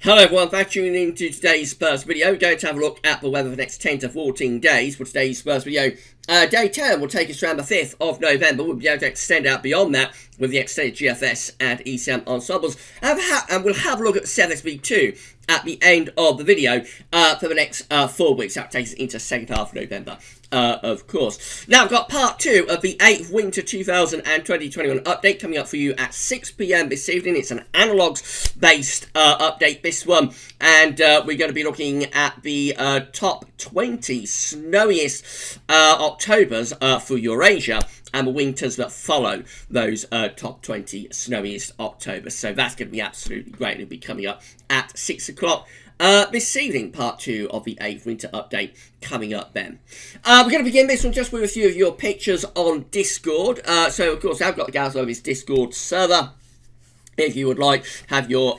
Hello everyone, thanks for tuning in to today's first video. We're going to have a look at the weather for the next 10 to 14 days for today's first video. Day 10 will take us around the 5th of November. We'll be able to extend out beyond that with the extended GFS and ECM ensembles. And we'll have a look at the 7SB2 at the end of the video for the next 4 weeks. That takes us into the second half of November, of course. Now, I've got part 2 of the 8th Winter 2020-21 update coming up for you at 6 p.m. this evening. It's an analogs-based update, this one. And we're going to be looking at the top 20 snowiest Octobers for Eurasia and the winters that follow those top 20 snowiest Octobers. So that's going to be absolutely great. It'll be coming up at 6 o'clock this evening, part 2 of the 8th winter update coming up then. We're going to begin this one just with a few of your pictures on Discord. So, of course, I've got the GavsWeatherVids Discord server. If you would like to have your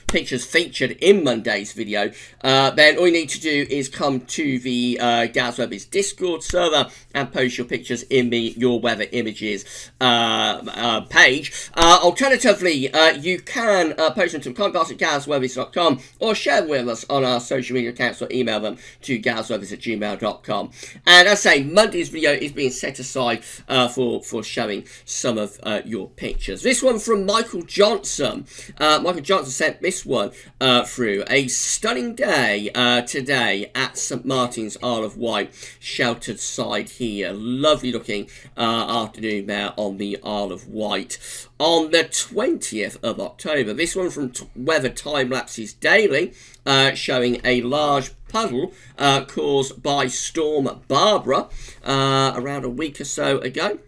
pictures featured in Monday's video, then all you need to do is come to the GavsWeatherVids Discord server and post your pictures in the Your Weather Images page. Alternatively, you can post them to contact@GavsWeatherVids.com or share them with us on our social media accounts or email them to GavsWeatherVids@gmail.com. And as I say, Monday's video is being set aside for showing some of your pictures. This one from Michael Johnson. Michael Johnson sent this one through. A stunning day today at St Martin's, Isle of Wight, sheltered side here. Lovely looking afternoon there on the Isle of Wight on the 20th of October. This one from Weather Time Lapses Daily, showing a large puddle caused by Storm Barbara around a week or so ago.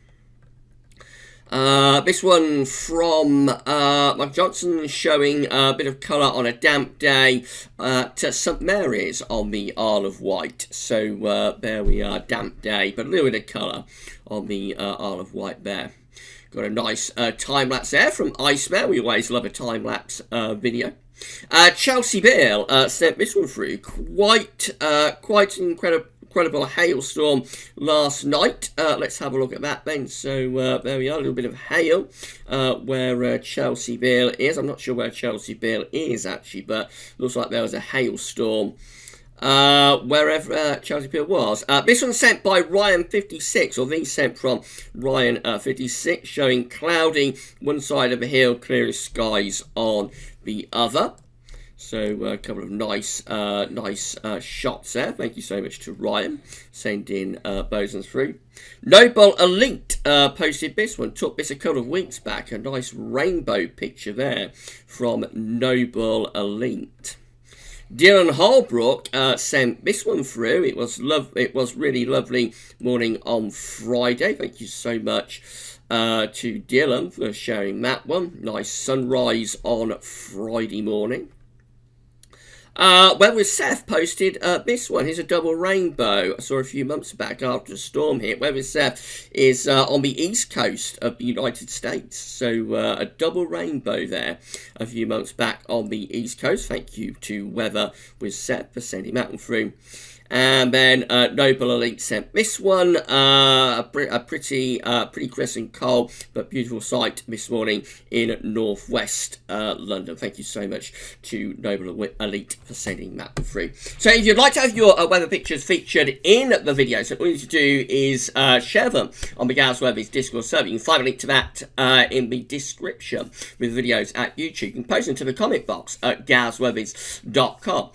This one from Mike Johnson, showing a bit of colour on a damp day to St Mary's on the Isle of Wight. So there we are, damp day, but a little bit of colour on the Isle of Wight there. Got a nice time-lapse there from Iceman. We always love a time-lapse video. Chelsea Beale sent this one through. Quite incredible hailstorm last night. Let's have a look at that then. So there we are, a little bit of hail where Chelsea Beale is. I'm not sure where Chelsea Beale is actually, but looks like there was a hailstorm wherever Chelsea Beale was. This one sent by Ryan56, or these sent from Ryan56, showing cloudy one side of the hill, clear skies on the other. So a couple of nice shots there. Thank you so much to Ryan sending bosons through. Noble Elite posted this one. Took this a couple of weeks back. A nice rainbow picture there from Noble Elite. Dylan Holbrook sent this one through. It was really lovely morning on Friday. Thank you so much to Dylan for sharing that one. Nice sunrise on Friday morning. Weather with Seth posted this one. Here's a double rainbow I saw a few months back after a storm hit. Weather with Seth is on the east coast of the United States. So a double rainbow there a few months back on the east coast. Thank you to Weather with Seth for sending that one through. And then Noble Elite sent this one, a pretty crisp and cold but beautiful sight this morning in northwest London. Thank you so much to Noble Elite for sending that through. So if you'd like to have your weather pictures featured in the video, so all you need to do is share them on the GavsWeatherVids Discord server. You can find a link to that in the description with videos at YouTube. You can post them to the comment box at GavsWeatherVids.com.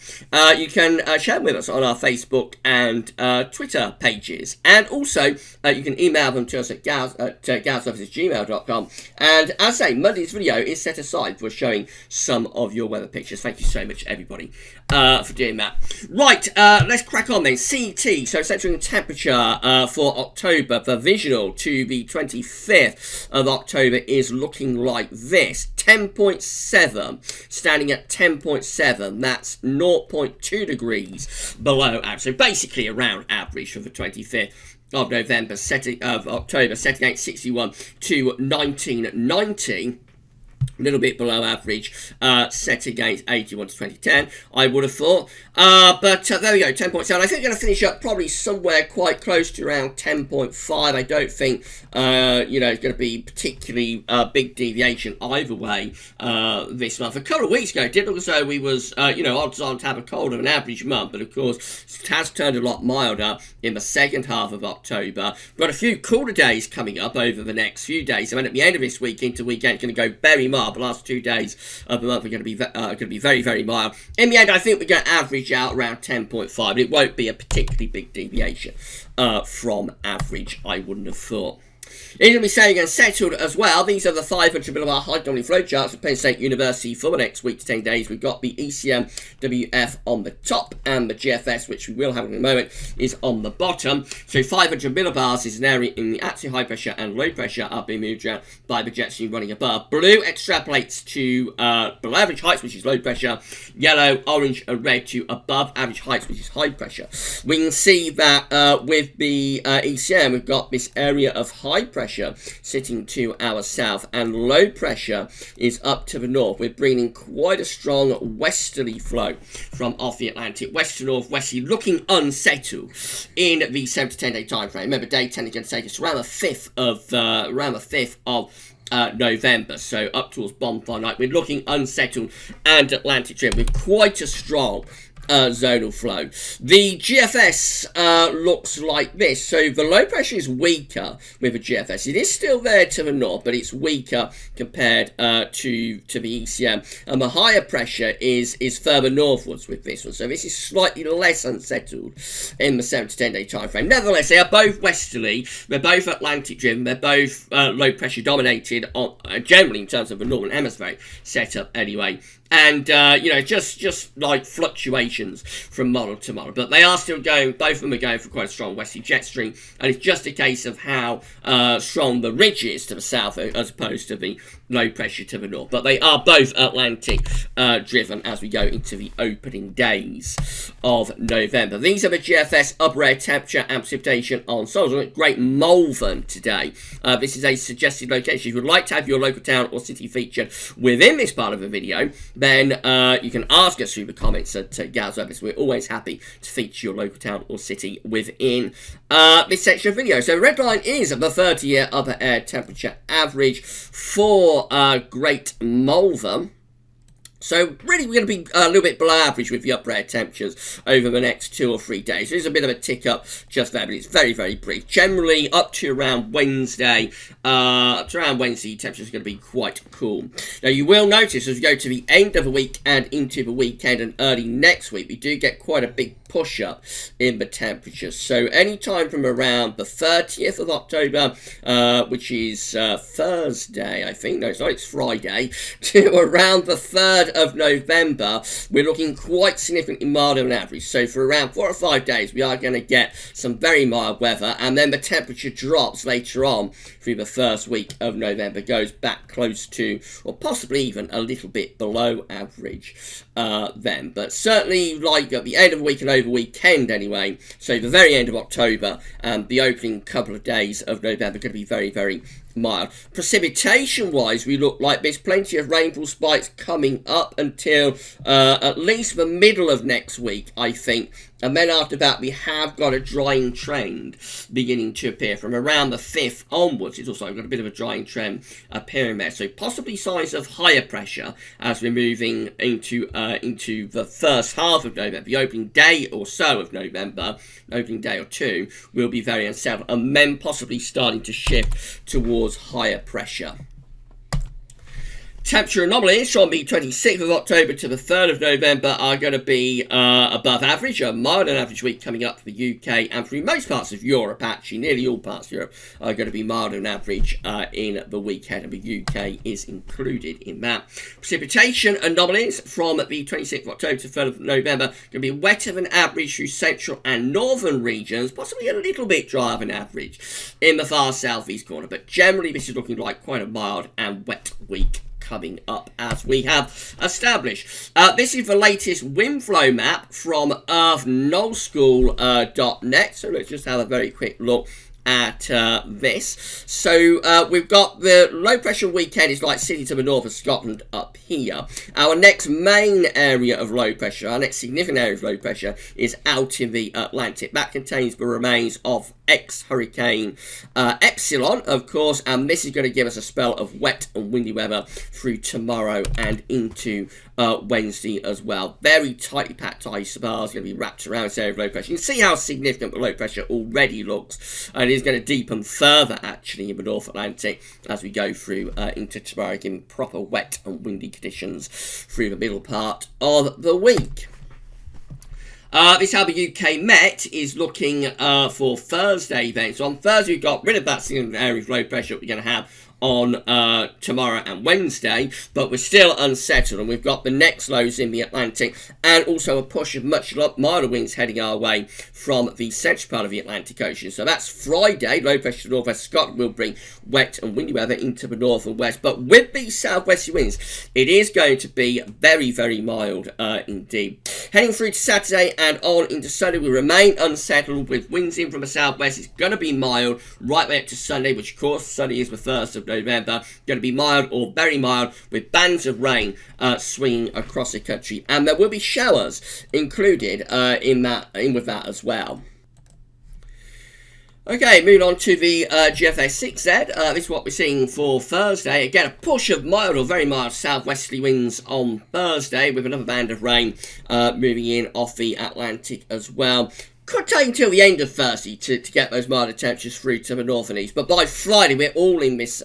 You can share them with us on our Facebook and Twitter pages, and also you can email them to us at GavsWeatherVids@gmail.com. And as I say, Monday's video is set aside for showing some of your weather pictures. Thank you so much, everybody, for doing that. Right, let's crack on then. CET, so central temperature for October, provisional to the 25th of October, is looking like this. 10.7, standing at 10.7. That's 0.2 degrees below average. So basically around average for the 25th of October, setting out 61 to 1990. a little bit below average, set against 81 to 2010, I would have thought. But there we go, 10.7. I think we're going to finish up probably somewhere quite close to around 10.5. I don't think, it's going to be particularly big deviation either way this month. A couple of weeks ago, it did look as though we was, odds on to have a colder than average month, but of course, it has turned a lot milder in the second half of October. We've got a few cooler days coming up over the next few days. I mean, at the end of this week into weekend, it's going to go very mild. The last 2 days of the month are going to be very, very mild. In the end, I think we're going to average out around 10.5, but it won't be a particularly big deviation from average, I wouldn't have thought. It's going to be saying unsettled as well. These are the 500 millibar high anomaly flow charts for Penn State University for the next week to 10 days. We've got the ECM WF on the top, and the GFS, which we will have in a moment, is on the bottom. So 500 millibars is an area in the absolute high pressure and low pressure are being moved around by the jet stream running above. Blue extrapolates to below average heights, which is low pressure. Yellow, orange, and red to above average heights, which is high pressure. We can see that with the ECM, we've got this area of high pressure sitting to our south, and low pressure is up to the north. We're bringing quite a strong westerly flow from off the Atlantic, west to north westerly, looking unsettled in the 7 to 10 day time frame. Remember, day 10 is going to take us around the 5th of November, so up towards bonfire night. We're looking unsettled and Atlantic trim with quite a strong zonal flow. The GFS looks like this. So the low pressure is weaker with the GFS. It is still there to the north, but it's weaker compared to the ECM. And the higher pressure is further northwards with this one. So this is slightly less unsettled in the 7 to 10 day time frame. Nevertheless, they are both westerly. They're both Atlantic driven. They're both low pressure dominated on, generally in terms of the northern hemispheric setup anyway. And, just like fluctuations from model to model. But they are still going, both of them are going for quite a strong westerly jet stream. And it's just a case of how strong the ridge is to the south as opposed to the low pressure to the north. But they are both Atlantic driven as we go into the opening days of November. These are the GFS upper air temperature and precipitation ensembles. Great Malvern today. This is a suggested location. If you would like to have your local town or city featured within this part of the video, then you can ask us through the comments at GavsWeatherVids. We're always happy to feature your local town or city within this section of video. So the red line is the 30-year upper air temperature average for Great Malvern. So really we're going to be a little bit below average with the upper air temperatures over the next 2 or 3 days. There's a bit of a tick up just there, but it's very, very brief. Generally up to around Wednesday, temperatures are going to be quite cool. Now you will notice as we go to the end of the week and into the weekend and early next week, we do get quite a big push up in the temperatures. So anytime from around the 30th of October, which is Thursday, I think. No, it's not, it's Friday, to around the 3rd of November, we're looking quite significantly milder than average. So for around 4 or 5 days, we are going to get some very mild weather, and then the temperature drops later on through the first week of November, goes back close to, or possibly even a little bit below average then. But certainly like at the end of the week and over weekend anyway, so the very end of October and the opening couple of days of November are going to be very, very mild. Precipitation wise, we look like there's plenty of rainfall spikes coming up until at least the middle of next week, I think. And then after that, we have got a drying trend beginning to appear from around the 5th onwards. It's also got a bit of a drying trend appearing there. So possibly signs of higher pressure as we're moving into the first half of November. The opening day or so of November, opening day or two, will be very unsettled. And then possibly starting to shift towards higher pressure. Temperature anomalies from the 26th of October to the 3rd of November are going to be above average, a milder than average week coming up for the UK and for most parts of Europe, actually. Nearly all parts of Europe are going to be milder than average in the weekend, and the UK is included in that. Precipitation anomalies from the 26th of October to 3rd of November going to be wetter than average through central and northern regions, possibly a little bit drier than average in the far southeast corner, but generally this is looking like quite a mild and wet week coming up as we have established. This is the latest wind flow map from earthnullschool.net. So let's just have a very quick look at this. So we've got the low pressure weekend is like sitting to the north of Scotland up here. Our next main area of low pressure, our next significant area of low pressure, is out in the Atlantic. That contains the remains of ex-hurricane Epsilon, of course, and this is going to give us a spell of wet and windy weather through tomorrow and into Wednesday as well. Very tightly packed ice bars going to be wrapped around this area of low pressure. You can see how significant the low pressure already looks, and it is going to deepen further actually in the North Atlantic as we go through into tomorrow, giving proper wet and windy conditions through the middle part of the week. This is how the UK Met is looking for Thursday then. So on Thursday, we've got rid of that significant area of low pressure we're going to have on tomorrow and Wednesday, but we're still unsettled, and we've got the next lows in the Atlantic and also a push of much milder winds heading our way from the central part of the Atlantic Ocean. So that's Friday. Low pressure to northwest Scotland will bring wet and windy weather into the north and west, but with these southwesterly winds, it is going to be very, very mild indeed. Heading through to Saturday and on into Sunday, we remain unsettled with winds in from the southwest. It's going to be mild right way up to Sunday, which of course Sunday is the 1st of November. Going to be mild or very mild with bands of rain swinging across the country, and there will be showers included in with that as well. Okay, moving on to the GFS 6Z. This is what we're seeing for Thursday. Again, a push of mild or very mild southwesterly winds on Thursday with another band of rain moving in off the Atlantic as well. Could take until the end of Thursday to get those milder temperatures through to the north and east, but by Friday we're all in this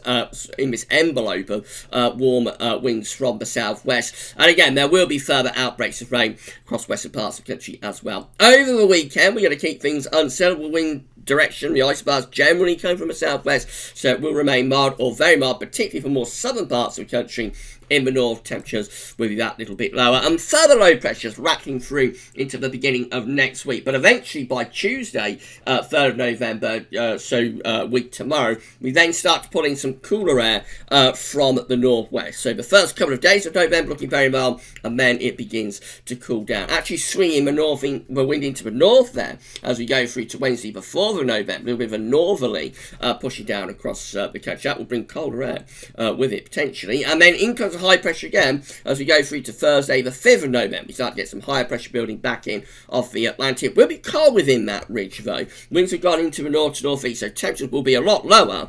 envelope of warm winds from the southwest, and again there will be further outbreaks of rain across western parts of the country as well. Over the weekend we're going to keep things unsettled wind direction. The isobars generally come from the southwest, so it will remain mild or very mild, particularly for more southern parts of the country. In the north, temperatures will be that little bit lower, and further low pressures rattling through into the beginning of next week. But eventually, by Tuesday, 3rd of November, week tomorrow, we then start to pull in some cooler air from the northwest. So the first couple of days of November looking very mild, and then it begins to cool down. Actually, swinging the wind into the north there as we go through to Wednesday the 4th of November, a little bit of a northerly pushing down across the country. That will bring colder air with it potentially, and then in comes high pressure again as we go through to Thursday the 5th of November. We start to get some higher pressure building back in off the Atlantic. We'll be cold within that ridge though. Winds have gone into the north to northeast, so temperatures will be a lot lower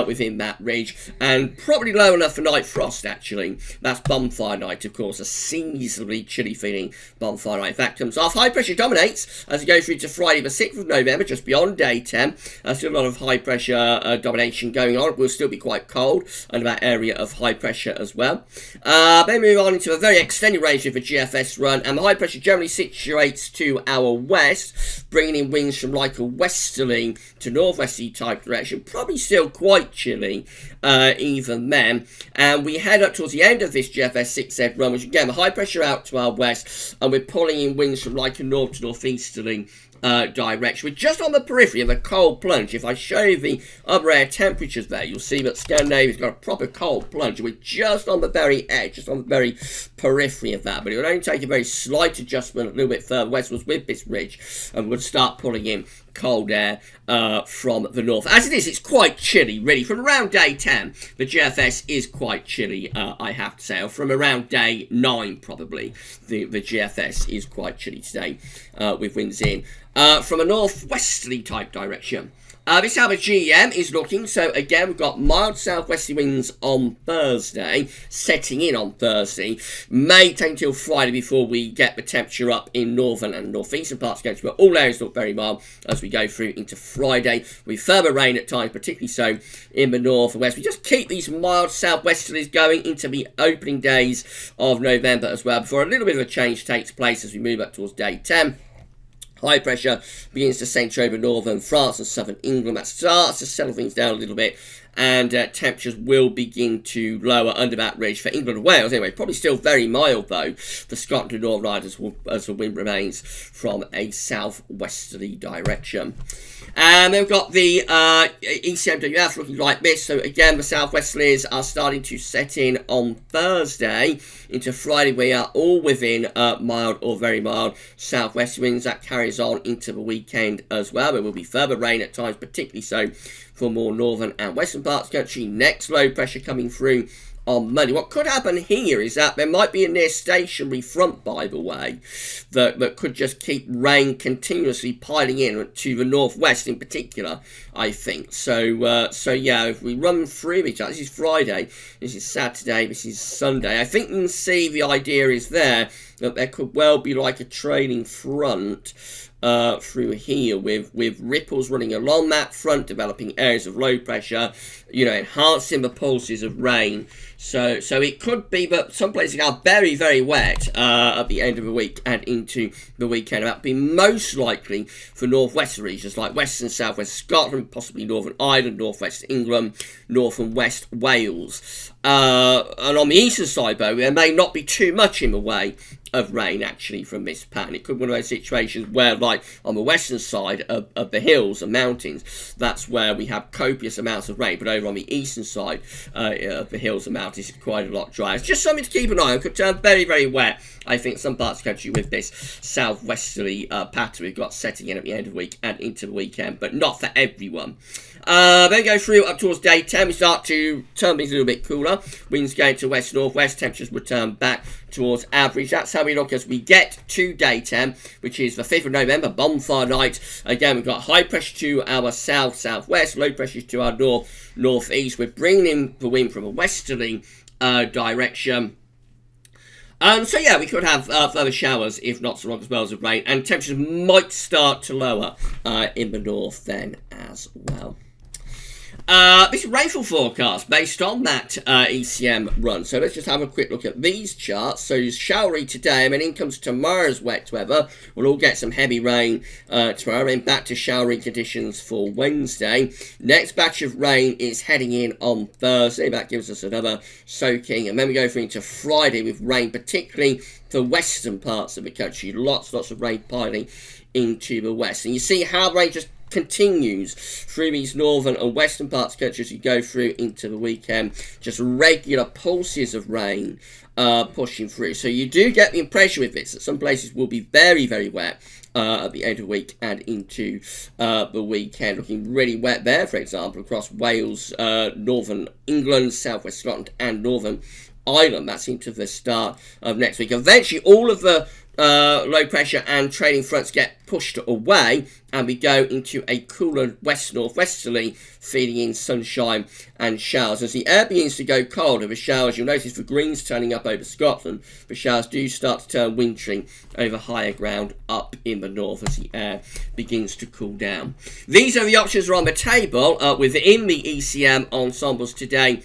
within that ridge, and probably low enough for night frost actually. That's bonfire night, of course, a seasonably chilly feeling bonfire night. If that comes off, high pressure dominates as we go through to Friday the 6th of November, just beyond day 10. Still a lot of high pressure domination going on. It will still be quite cold under that area of high pressure as well. Then move on into a very extended range of a GFS run, and the high pressure generally situates to our west, bringing in winds from like a westerly to northwesterly type direction, probably still quite chilly even then. And we head up towards the end of this GFS 6Z run, which again, the high pressure out to our west, and we're pulling in winds from like a north to northeasterly direction. We're just on the periphery of a cold plunge. If I show you the upper air temperatures there, you'll see that Scandinavia's got a proper cold plunge. We're just on the very edge, just on the very periphery of that, but it would only take a very slight adjustment a little bit further westwards with this ridge, and we'll start pulling in cold air from the north. As it is, it's quite chilly, really. From around day 10, the GFS is quite chilly, I have to say. Or from around day 9, probably, the GFS is quite chilly today, with winds in from a northwesterly type direction. This is how the GEM is looking. So again, we've got mild southwesterly winds on Thursday, setting in on Thursday. May take until Friday before we get the temperature up in northern and northeastern parts of the country, but all areas look very mild as we go through into Friday, with further rain at times, particularly so in the north and west. We just keep these mild southwesterlies going into the opening days of November as well, before a little bit of a change takes place as we move up towards day 10. High pressure begins to centre over northern France and southern England. That starts to settle things down a little bit, and temperatures will begin to lower under that ridge for England and Wales. Anyway, probably still very mild though for Scotland and Northern Ireland as the wind remains from a southwesterly direction. And then we've got the ECMWF looking like this. So again, the southwesterlies are starting to set in on Thursday. into Friday, we are all within mild or very mild southwest winds. That carries on into the weekend as well. There will be further rain at times, particularly so for more northern and western parts of the country. Next low pressure coming through on Monday. What could happen here is that there might be a near stationary front, by the way, that could just keep rain continuously piling in to the northwest in particular, I think. So yeah, if we run through each other, this is Friday, this is Saturday, this is Sunday, I think you can see the idea is there that there could well be like a trailing front through here with ripples running along that front, developing areas of low pressure, enhancing the pulses of rain. So it could be that some places are very, very wet at the end of the week and into the weekend. That would be most likely for northwestern regions like western and southwest Scotland, possibly Northern Ireland, northwest England, north and west Wales. And on the eastern side, though, there may not be too much in the way of rain actually from this pattern. It could be one of those situations where, like on the western side of the hills and mountains, that's where we have copious amounts of rain, but over on the eastern side of the hills and mountains, it's quite a lot drier. It's just something to keep an eye on. It could turn very, very wet, I think, some parts of the country with this southwesterly pattern we've got setting in at the end of the week and into the weekend, but not for everyone. Then go through up towards day 10, we start to turn things a little bit cooler. Winds going to west-northwest, temperatures return back towards average. That's how we look as we get to day 10, which is the 5th of November, bonfire night. Again, we've got high pressure to our south-southwest, low pressure to our north-northeast. We're bringing in the wind from a westerly direction. So yeah, we could have further showers, if not so long spells of rain, and temperatures might start to lower in the north then as well. This rainfall forecast based on that ECM run. So let's just have a quick look at these charts. So showery today, and then in comes tomorrow's wet weather. We'll all get some heavy rain tomorrow, and then back to showery conditions for Wednesday. Next batch of rain is heading in on Thursday. That gives us another soaking, and then we go through into Friday with rain, particularly for western parts of the country. Lots of rain piling into the west, and you see how rain just continues through these northern and western parts of the country as you go through into the weekend. Just regular pulses of rain pushing through. So you do get the impression with this that some places will be very, very wet at the end of the week and into the weekend. Looking really wet there, for example, across Wales, northern England, southwest Scotland and northern Ireland. That's into the start of next week. Eventually, all of the low pressure and trailing fronts get pushed away, and we go into a cooler west-northwesterly, feeding in sunshine and showers. As the air begins to go colder, the showers, you'll notice the greens turning up over Scotland. The showers do start to turn wintry over higher ground up in the north as the air begins to cool down. These are the options that are on the table within the ECM ensembles today.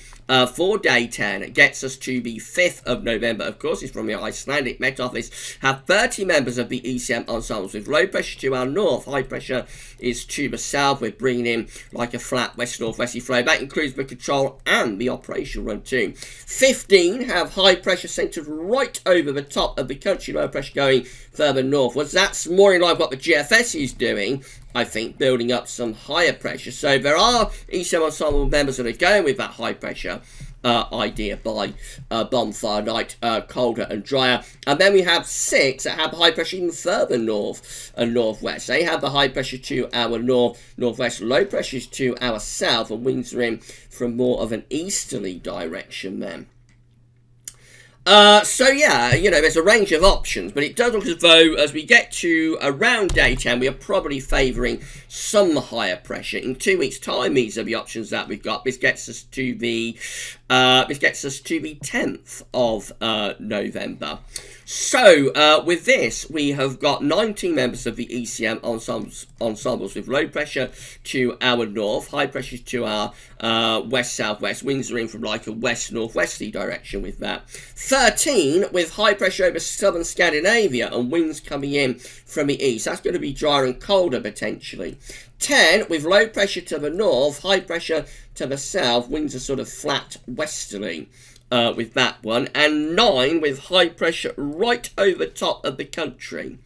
For day 10, it gets us to the 5th of November, of course. It's from the Icelandic Met Office. Have 30 members of the ECM ensembles with low pressure to our north, high pressure is to the south. We're bringing in like a flat west-northwesterly flow. That includes the control and the operational run too. 15 have high pressure centred right over the top of the country, low pressure going further northwards. That's more in line with what the GFS is doing, I think, building up some higher pressure. So there are ECM ensemble members that are going with that high pressure idea by bonfire night, colder and drier. And then we have 6 that have high pressure even further north and northwest. They have the high pressure to our northwest, low pressures to our south, and winds are in from more of an easterly direction then. So yeah, there's a range of options, but it does look as though as we get to around day 10, we are probably favouring some higher pressure. In 2 weeks' time, these are the options that we've got. This gets us to the 10th of November. So with this, we have got 19 members of the ECM ensembles with low pressure to our north, high pressure to our west-southwest. Winds are in from like a west-northwesterly direction with that. 13 with high pressure over southern Scandinavia and winds coming in from the east. That's going to be drier and colder potentially. 10 with low pressure to the north, high pressure to the south. Winds are sort of flat westerly with that one. And 9 with high pressure right over top of the country.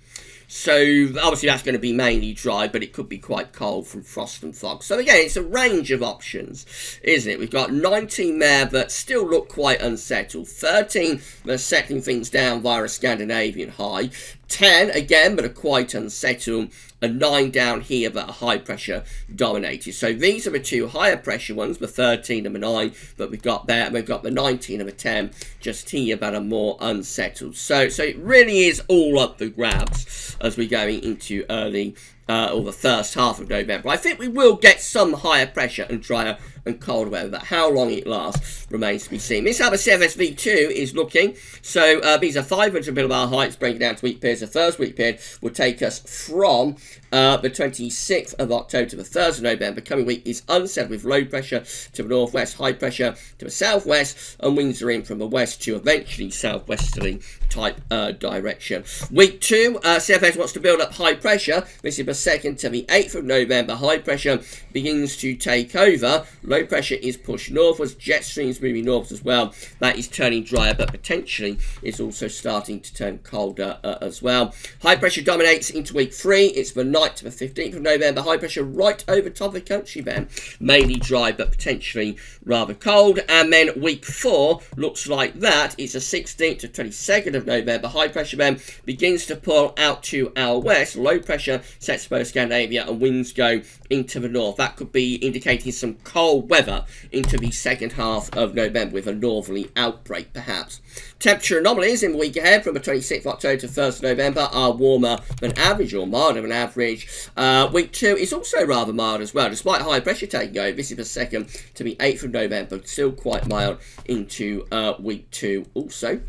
So obviously that's going to be mainly dry, but it could be quite cold from frost and fog. So again, it's a range of options, isn't it? We've got 19 there that still look quite unsettled. 13 that are settling things down via a Scandinavian high. 10 again, but are quite unsettled, and 9 down here that are high pressure dominated. So these are the 2 higher pressure ones, the 13 and the 9, but we've got the 19 and the 10 just here that are more unsettled. So it really is all up for grabs as we're going into early or the first half of November. I think we will get some higher pressure and drier and colder weather, but how long it lasts remains to be seen. This is how the CFSV2 is looking. So these are 500 millibar heights breaking down to week periods. The first week period will take us from the 26th of October to the 3rd of November. The coming week is unsettled with low pressure to the northwest, high pressure to the southwest, and winds are in from the west to eventually southwesterly type direction. Week 2, CFS wants to build up high pressure. This is the 2nd to the 8th of November. High pressure begins to take over. Low pressure is pushed northwards. Jet streams moving north as well. That is turning drier, but potentially it's also starting to turn colder as well. High pressure dominates into week 3. It's the 9th to the 15th of November. High pressure right over top of the country then. Mainly dry, but potentially rather cold. And then week 4 looks like that. It's the 16th to 22nd of November. High pressure then begins to pull out to our west. Low pressure sets both Scandinavia, and winds go into the north. That could be indicating some cold weather into the second half of November with a northerly outbreak perhaps. Temperature anomalies in the week ahead from the 26th of October to 1st of November are warmer than average or milder than average. Week 2 is also rather mild as well, despite high pressure taking over. This is the 2nd to the 8th of November, still quite mild into week 2 also.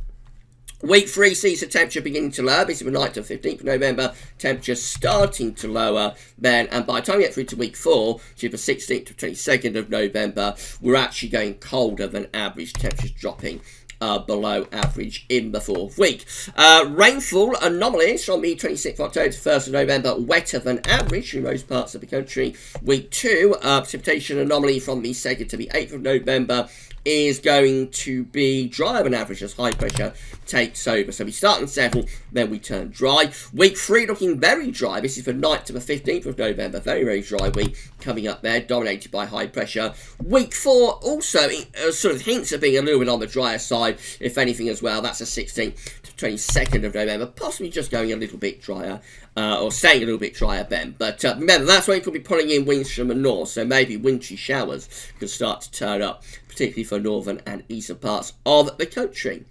Week 3 sees the temperature beginning to lower. This is the 9th to 15th of November. Temperature starting to lower then. And by the time we get through to week 4, which is the 16th to 22nd of November, we're actually going colder than average. Temperatures dropping below average in the 4th week. Rainfall anomalies from the 26th of October to 1st of November, wetter than average in most parts of the country. Week 2, precipitation anomaly from the 2nd to the 8th of November is going to be drier than average as high pressure takes over. So we start and settle, then we turn dry. Week 3 looking very dry. This is the 9th to the 15th of November. Very, very dry week coming up there, dominated by high pressure. Week 4 also sort of hints of being a little bit on the drier side, if anything as well. That's the 16th to 22nd of November, possibly just going a little bit drier. Or staying a little bit drier then. But remember, that's when it could be pulling in winds from the north, so maybe wintry showers could start to turn up, particularly for northern and eastern parts of the country.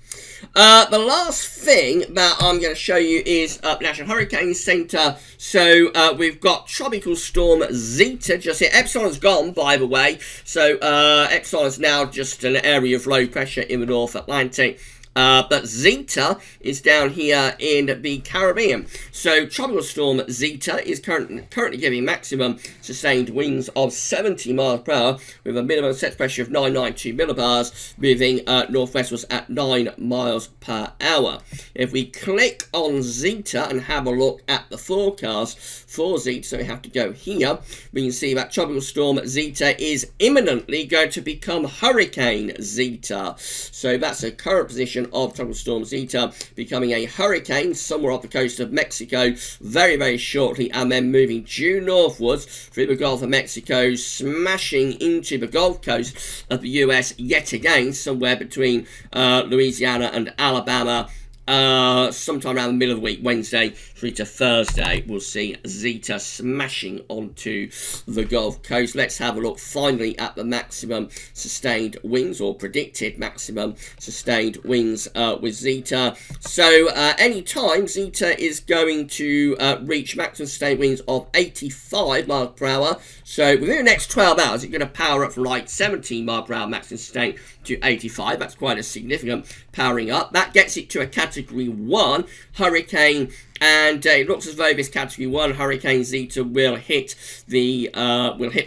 The last thing that I'm going to show you is National Hurricane Center. So we've got Tropical Storm Zeta just here. Epsilon's gone, by the way. So Epsilon is now just an area of low pressure in the North Atlantic. But Zeta is down here in the Caribbean. So Tropical Storm Zeta is currently giving maximum sustained winds of 70 miles per hour with a minimum set pressure of 992 millibars, moving northwestwards at 9 miles per hour. If we click on Zeta and have a look at the forecast for Zeta, so we have to go here, we can see that Tropical Storm Zeta is imminently going to become Hurricane Zeta. So that's a current position of Tropical Storm Zeta becoming a hurricane somewhere off the coast of Mexico very, very shortly, and then moving due northwards through the Gulf of Mexico, smashing into the Gulf Coast of the US yet again, somewhere between Louisiana and Alabama. Sometime around the middle of the week, Wednesday through to Thursday, we'll see Zeta smashing onto the Gulf Coast. Let's have a look finally at the maximum sustained winds, or predicted maximum sustained winds with Zeta. So any time Zeta is going to reach maximum sustained winds of 85 miles per hour. So within the next 12 hours, it's going to power up from like 17 miles per hour maximum sustained to 85. That's quite a significant powering up. That gets it to a Category 1 hurricane, and it looks as though this Category 1 Hurricane Zeta will hit the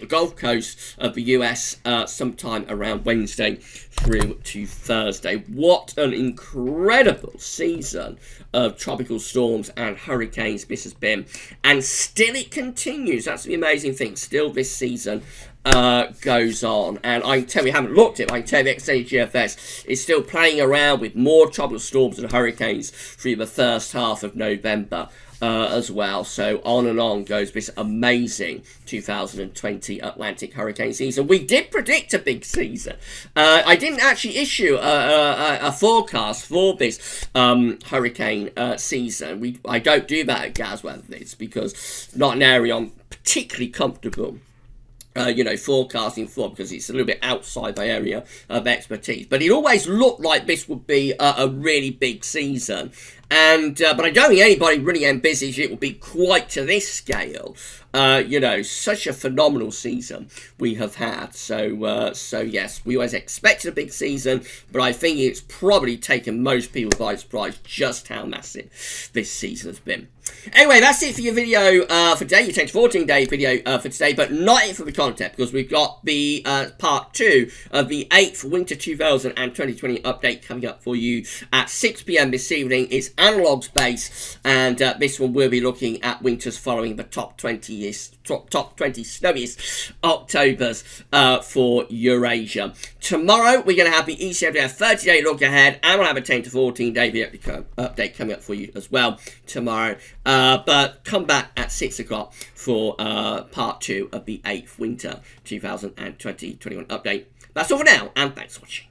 Gulf Coast of the US sometime around Wednesday through to Thursday. What an incredible season of tropical storms and hurricanes this has been, and still it continues. That's the amazing thing. Still this season goes on. And I can tell you, haven't looked at it, but I can tell you the extended GFS is still playing around with more tropical storms and hurricanes through the first half of November. As well, so on and on goes this amazing 2020 Atlantic hurricane season. We did predict a big season. I didn't actually issue a forecast for this hurricane season. I don't do that at GavsWeatherVids because it's not an area I'm particularly comfortable forecasting for, because it's a little bit outside my area of expertise. But it always looked like this would be a really big season. And but I don't think anybody really envisaged it would be quite to this scale. Such a phenomenal season we have had. So yes, we always expected a big season, but I think it's probably taken most people by surprise just how massive this season has been. Anyway, that's it for your video for today, your 10 to 14 day video for today, but not it for the content, because we've got the part 2 of the 8th Winter 2020 update coming up for you at 6 PM this evening. It's analogs based, and this one will be looking at winters following the top 20 snowiest Octobers for Eurasia. Tomorrow we're going to have the ECFDF 30-day look ahead, and we'll have a 10 to 14 day video update coming up for you as well tomorrow. But come back at 6 o'clock for part 2 of the 8th Winter 2020-21 update. That's all for now, and thanks for watching.